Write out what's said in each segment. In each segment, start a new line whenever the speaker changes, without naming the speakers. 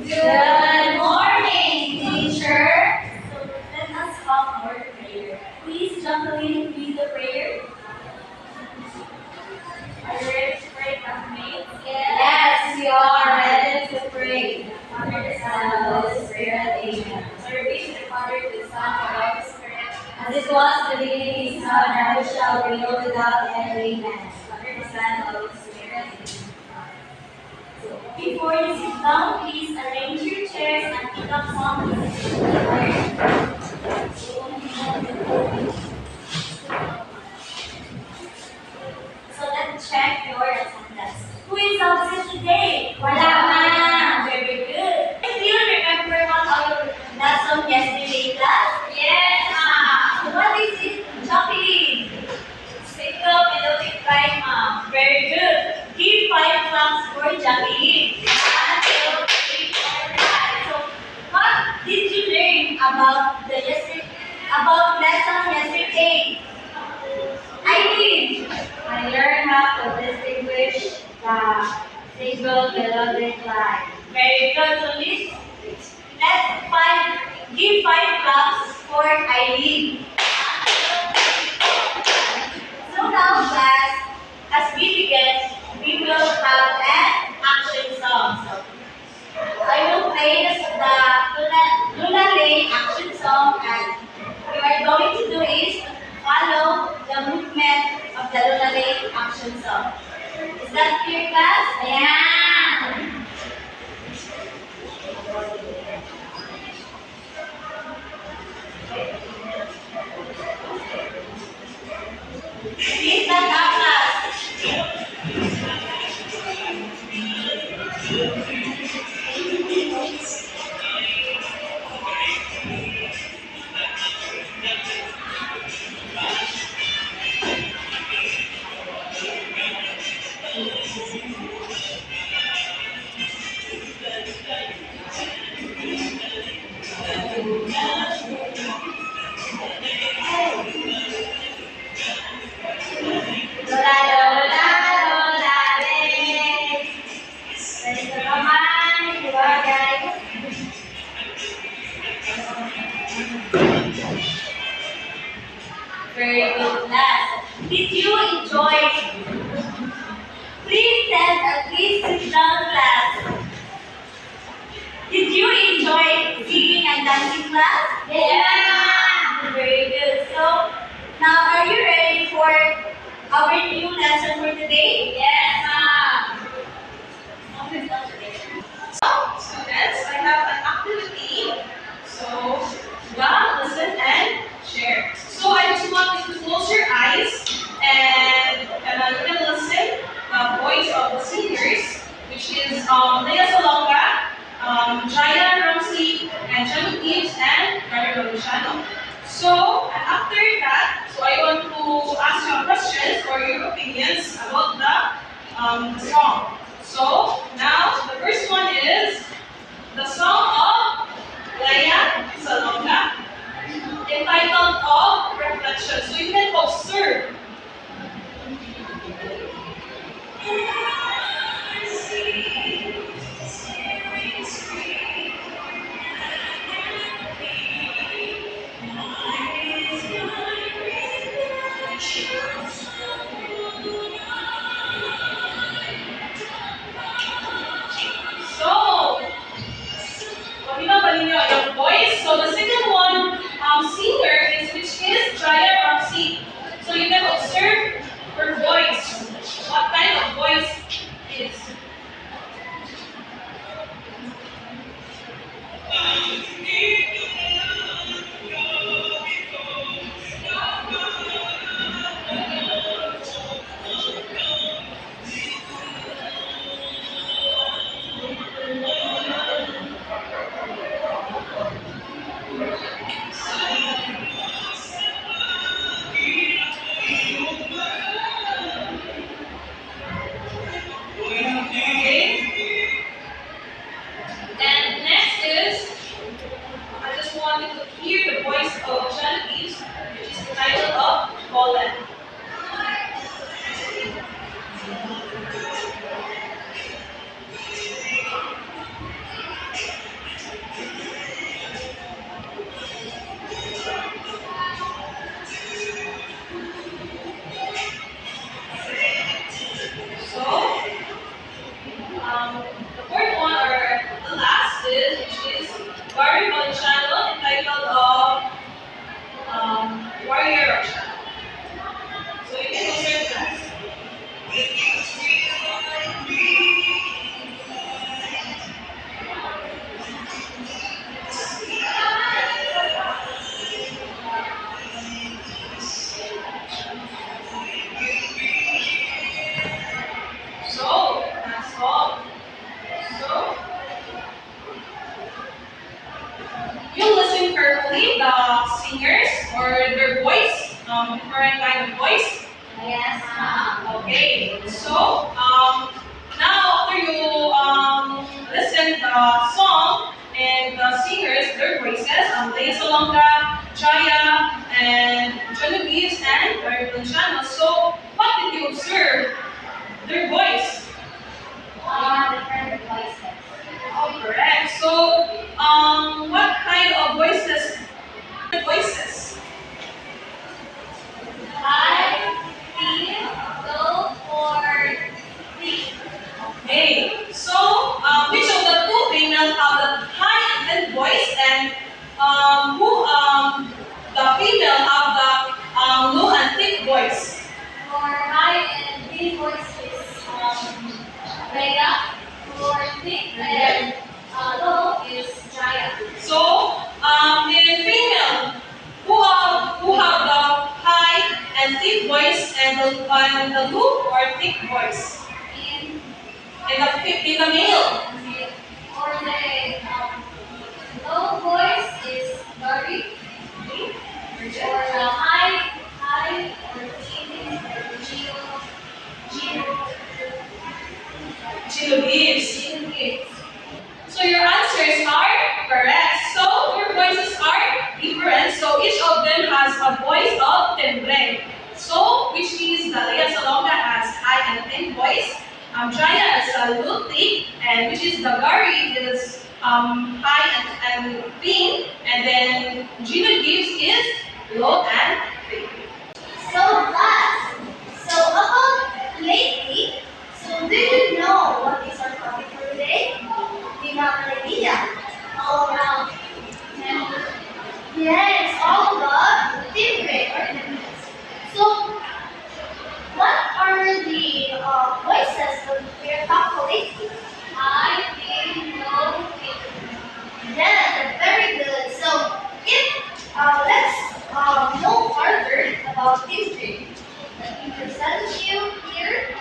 Good morning, teacher. So let us have our prayer. Please, Jacqueline, read the prayer. Are you ready to pray, classmates? Yes, we are ready to pray. Father, the Son, and the Holy Spirit. Amen. Glory be to the Father, to the Son, and the Holy Spirit. As it was in the beginning, is now, and ever shall be, world without end. Amen. Father, the Son, and the Holy Spirit. Amen. Before you sit down, please arrange your chairs and pick up some pieces of paper. So let's check your attendance. Who is absent today? Wala ma'am. Very good. Do you remember what our lesson yesterday, class? Yes, ma'am. What is it, Jacqueline? Single melodic rhyme, ma'am. Very good. Give 5 claps for Jacqueline. 1, 2, 3, 4, 5. So, what did you learn about lesson yesterday? I did. I learned how to distinguish the single melodic line. Very good. So give 5 claps for Eileen. So now, class, as we begin, we will have an action song. So I will play the Luna Lane action song, and what you are going to do is follow the movement of the Luna Lane action song. Is that clear, class? Yeah. Please stand up, class. Lola, Lola, Lola, Lane. Ready to come on? You are, guys. Very good, class. Did you enjoy? Please stand and please sit down, class. Did you enjoy singing and dancing, class? Yeah. Very good. So now, are you ready for our new lesson for today? Yes, ma'am.
Students, I have an activity. So, listen and share. So, I just want you to close your eyes and you can listen the voice of the singers, which is Leah Solonga, Jaya Ramsey, and Jenny Gibbs, and Gary Luciano. So, and after that, so I want to ask you questions or your opinions about the song. So, now the first one is the song of Leia Salonga, entitled of Reflection. So you can observe. the fourth one, or the last, is which is Gary Valenciano, entitled of Warrior Russia. So you can also class. So that's all. So you listen carefully the singers or their voice, different kind of voice.
Yes, ma'am.
Okay, so now after you listen the song and the singers, their voices, Leia Salonga, Jaya, and Genevieve and Valenciano. So what did you observe? Their voice.
Different voices.
Oh, correct. So what kind of voices? Voices.
High, feel, low, or deep.
Okay, so which of the two females have the high and voice, and who the female have the low and thick voice?
For high and deep voices, Rhea. For thick and low is Jaya.
So in female, who have the high and thick voice and the low or thick voice?
In
In the male.
for the low voice is Gary. For the high or deep is
Genevieve. So your answers are correct. So your voices are different. So each of them has a voice of timbre. So which means the Leia Salonga has high and thin voice. Jaya is a little thick, and which is the Gary is high and thin, and then Gina gives is low and thick.
So class. So about lately, so do you know what is our topic for today? Do you have an idea? All around. Yes, all about timbre or timbres. So what are the voices that we are talking lately? I think no. Yes, very good. So if let's know further about timbre. Let me present you here.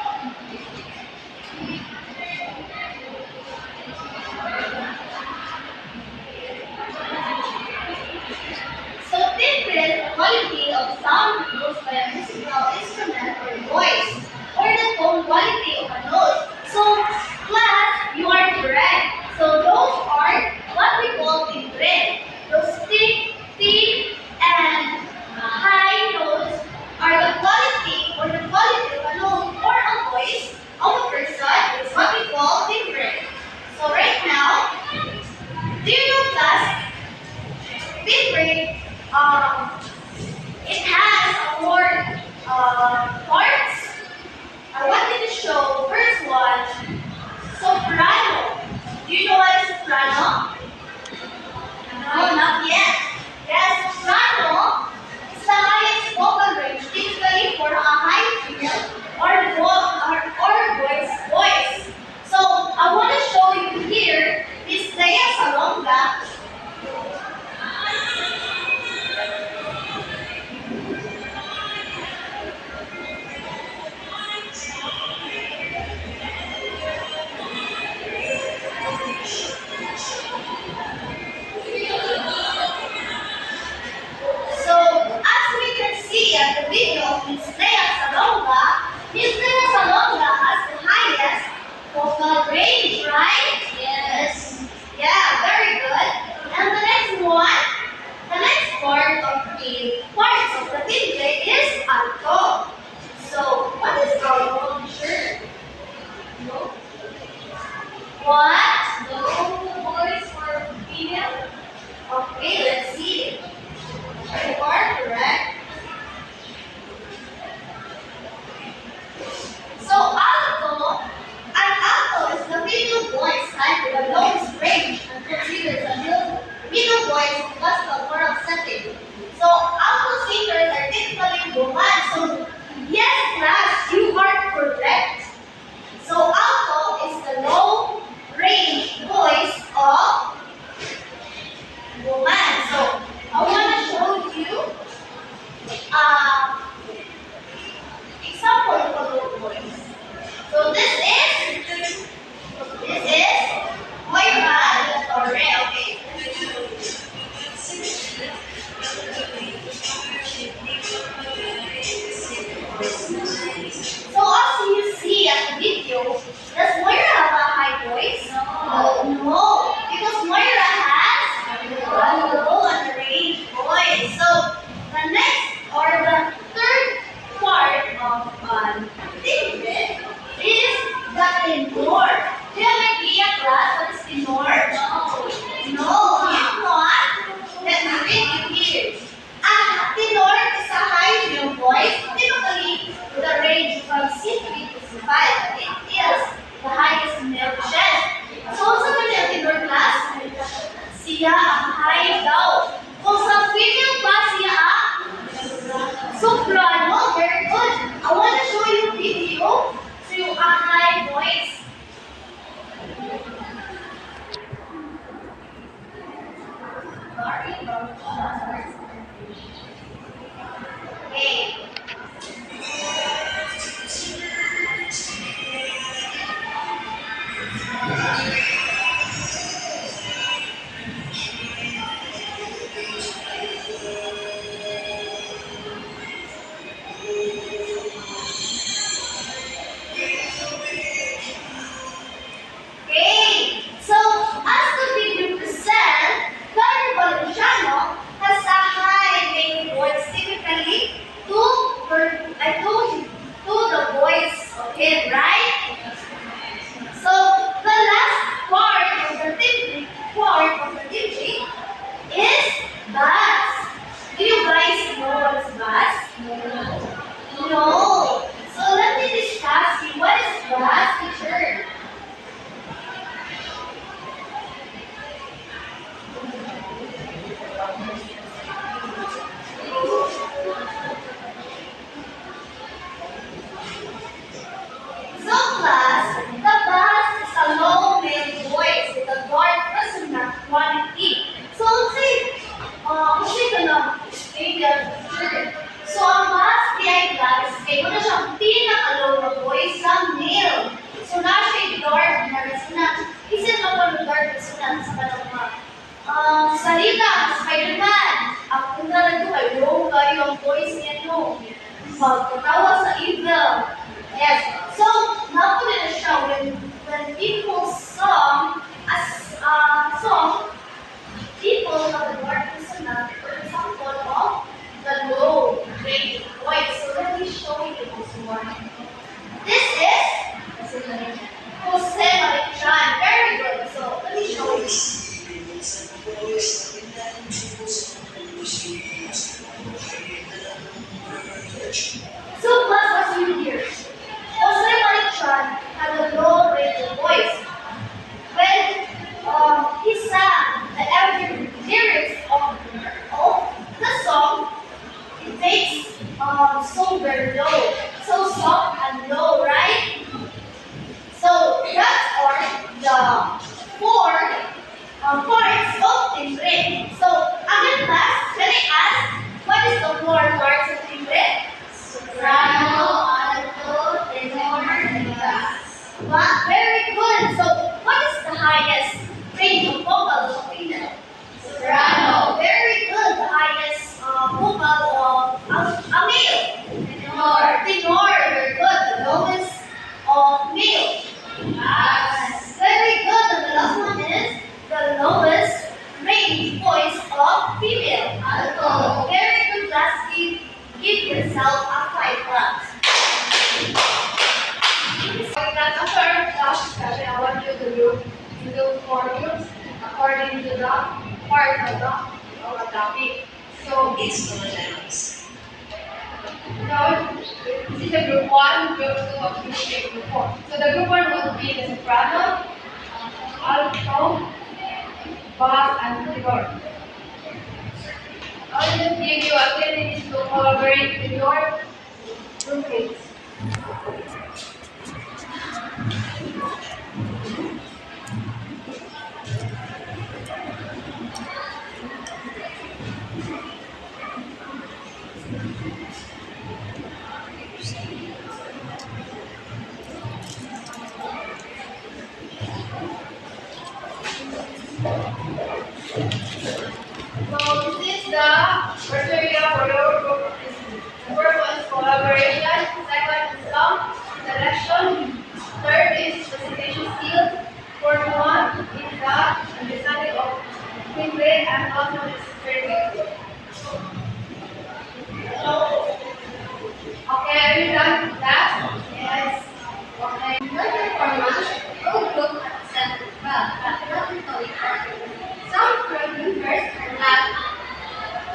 Okay. Okay, so as the video present, Carlo Valenciano has a high main voice typically to the voice of him, right? So the last part of the teaching is bass. Do you guys know what's bass? No. So let me discuss you what is bass, teacher. So class, the bass is a low male voice with a dark resonant quality. So kasi ka na explain the teacher. So ang bass PI class, kaya mo na siyang pinaka-low na voice sa male. So na siya yung dark na resonant. Isin mo pa yung dark resonant sa kanang mga salita, Spider-Man. Ang punta na ito ay low kayo ang voice niya no. Pagkatawa sa evil. Yes. So, napunta na siya when people song as song, people have a dark persona, for example, of the low range voice. So, let me show you this one. This is Jose Marichan. Very good. So, let me show you. So, class, what you hear? Jose Marichan had a low range voice. When he sang the every lyrics of the song, it takes so very low, so soft and low, right? So that are the four parts of timbre. So again, class, can I ask what is the four parts of timbre? Soprano, alto, tenor, and bass. Wow, very good. So, what is the highest range of vocals of female? Soprano. Very good. The highest vocal of a male. Tenor. Tenor. Very good. The lowest of male. Bass. Very good. And the last one is the lowest range voice of female. Alto. Very good, class. Give yourself a 5 claps.
After our class discussion, I want you to do 4 groups according to the part of the topic. So now this is the group 1, group 2, and group 3, group 4. So the group 1 would be the soprano, alto, bass, and tenor. I will just give you activities to collaborate with your groupmates. So this is the criteria for your group. The first one is collaboration, second is song selection, third is presentation skills, fourth one is the understanding of timbre and also is very okay, are you done with that? Yes. Okay.
Another performance will look at center well, mathematically perfect. Some group members are not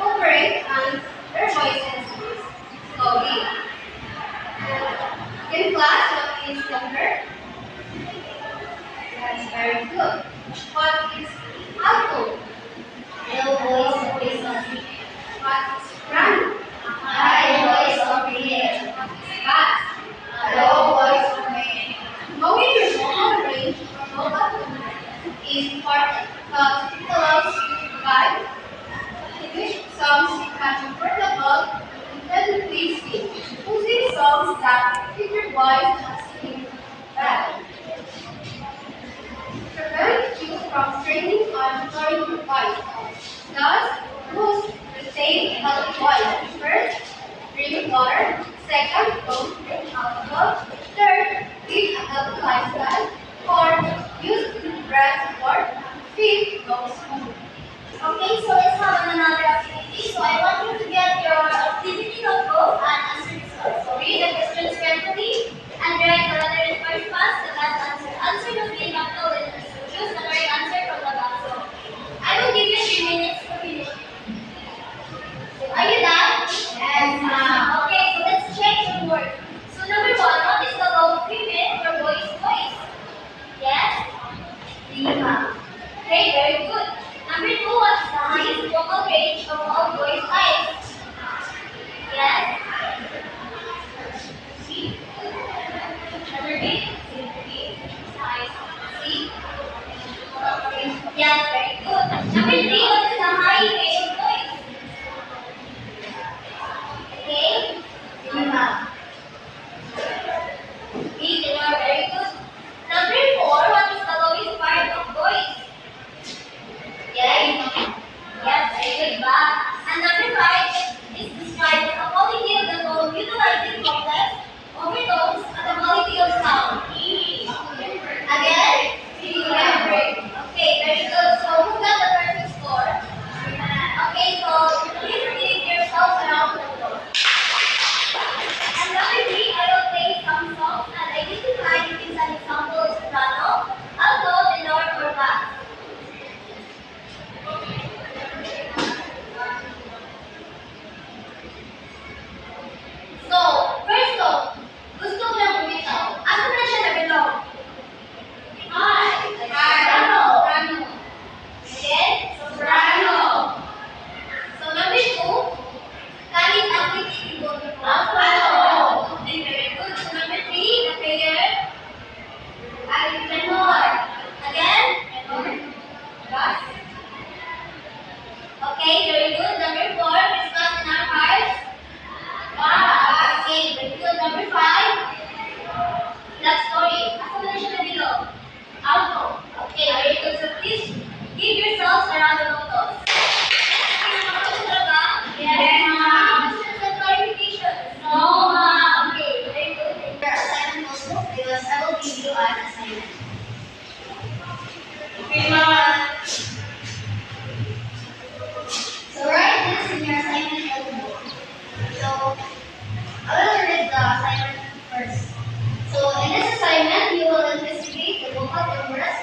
cooperate and their voices slowly. In class, what is younger? That's very good. What is alto? Low voice of business. What is soprano? High voice of male. What is bass? Low voice of male. Knowing your vocal range from vocal tone is important because it allows you to provide songs that keep your voice singing back. Prevent you from straining or destroying your voice. Thus, boost, retain healthy voice. First, drink water. Second, don't drink alcohol. Third, live a healthy lifestyle. Fourth, use deep breath support. Fifth, go to school. Okay, so let's have another activity. So I want you to get your activity notebook and answer this one. So read the questions carefully and write the letter in first pass the last answer. Answer the three capital letters. Choose the correct answer from the box. So I will give you 3 minutes to finish. Are you done? Yes, ma'am. Okay, so let's check your work. So number one, what is the low female for boys' voice? Yes? Lima. Okay, very good. Number two, what is the highest vocal range of all boys' eyes? Yes? C. Number B, C. C. Yes, very good. Number three, what is the high range of voice? Okay? Lima. B, you are very good. Number four, what is the lowest part of voice? Yes? Yes, very good. Ba. And number five is described as the quality of the tone utilizing complex overtones and the quality of sound. E. Again? Okay, very good. So who got the perfect score? Okay, so please leave yourself around the floor. And number three, I will play some songs and identify using an example of soprano, alto, tenor, or bass. So, first song, gusto ko lang bumitaw. Asa na siya nabilog? Hi. Soprano. Again, soprano. So, number two, kahit ang titibod mo. Alto. Okay, very good. So, number three, the player, ay tenor. Again, tenor. Bass. Okay, very good. Number four, Christmas in our hearts. Wow. Okay, very good. Number five, love story. Asa na siya nabilog? Alto. Okay, very good. So please give yourselves a round of applause. Nakakasura ba? Yes, ma'am. Questions and clarifications? No, ma'am. Okay, very good. Your assignment also, because I will give you an assignment.
Okay, ma'am.
So write this in your assignment notebook. So I will read the assignment first. So in this assignment, you will investigate the vocal timbres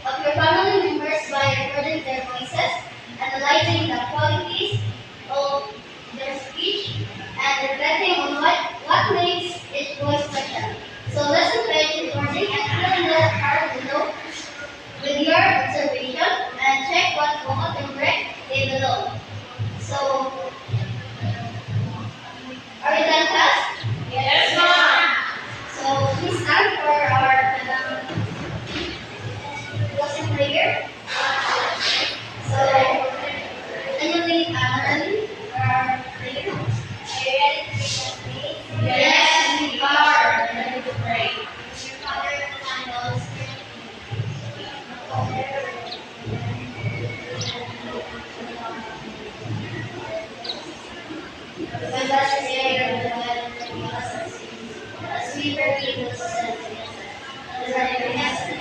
of your family members by recording their voices, analyzing the qualities of their speech, and reflecting on what makes each voice special. So listen page recording and fill in the part below with your observation and check what vocal timbre they belong. So, are you done, class?
Yes, ma'am.
So, please stand for our closing prayer. So, can you lead Annalie for our prayer? Are you ready to pray?
Yes, we are ready to pray.
Your Father, and Holy Spirit. With us today, and forgive us our sins, as we forgive those who sin against us. And let every us and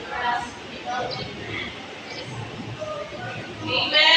for us, we go to
Amen.